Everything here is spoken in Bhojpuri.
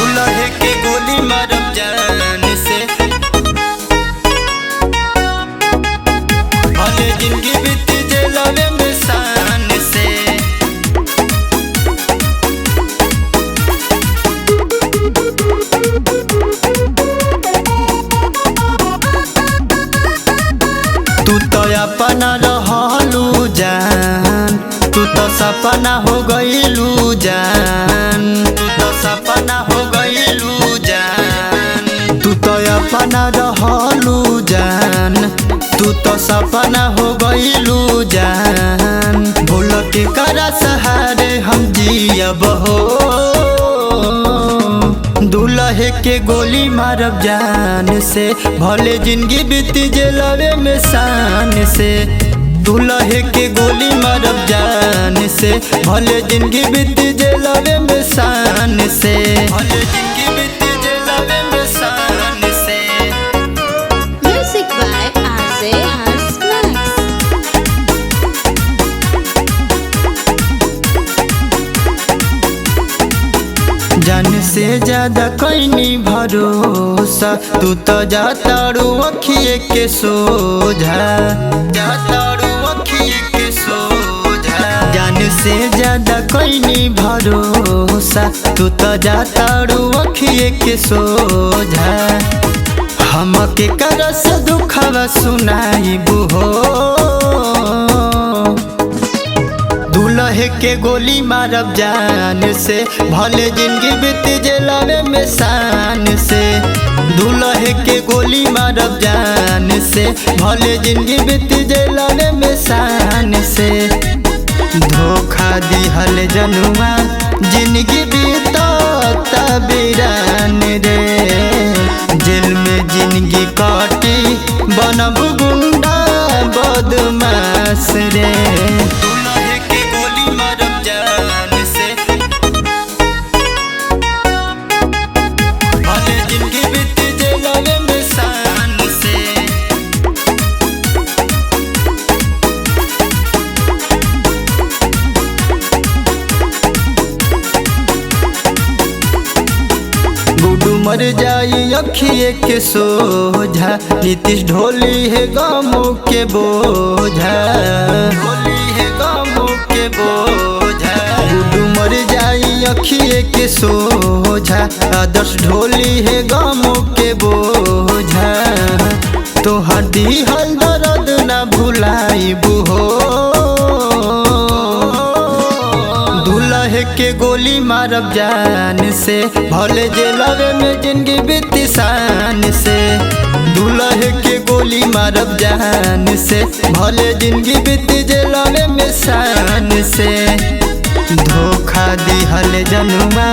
दूल्हे के गोली मारब जान से, भले जिंदगी बीत जेलवे में शान से। तू तो अपना रहलू जान, तू तो सपना हो गईलू जान, तू तो सपना हो गईलू जान। तू तो अपना रहलू जान, तू तो सपना हो गईलू जान। भूल के करा सहारे हम जियब हो, दूल्हे के गोली मारब जान से, भले जिंदगी बीत जेलवे में शान से। दूल्हे के गोली मारब जान से, भले जिंदगी बीत जेलवे में शान से, भले जिंदगी बीत जेलवे में शान से। Music by RJ Harsh Max. जान से ज्यादा कैनी भरोसा, तू तो जातारू अखिए के सोझा, जातारू अखिए के सोझा। जान से ज्यादा कैनी भरोसा, तू तो जातारू अखिए के सोझा। हम के करस दुखवा सुनाइबू हो, दूल्हे के गोली मारब जान से, भले जिंदगी बीत जेलवे में शान से। दूल्हे के गोली मारब जान से, भले जिंदगी बीत जेलवे में शान से। धोखा दिहल जनुआ जिंदगी बीतता बिरान रे, जेल में जिंदगी काटी बनब गुंडा बदमाश रे। दूल्हे के गोली मारब जान से, भले जिंदगी बीत जेलवे में शान से। गुडू मर जाई अखिए के सोझा, नीतीश ढोली है गमों के बोझा, ढोली है गमों के बोझा। गुडू मर जाई अखिए के सोझा, आदर्श ढोली है गमों के बोझा। तोहर दिहल दर्द ना भुलाइबू हो, दूल्हे के गोली मारब जान से, भले जेलवे में जिंदगी बीत शान से। दूल्हे के गोली मारब जान से, भले जिंदगी बीत जेलवे में शान से। धोखा दिहल जनुआ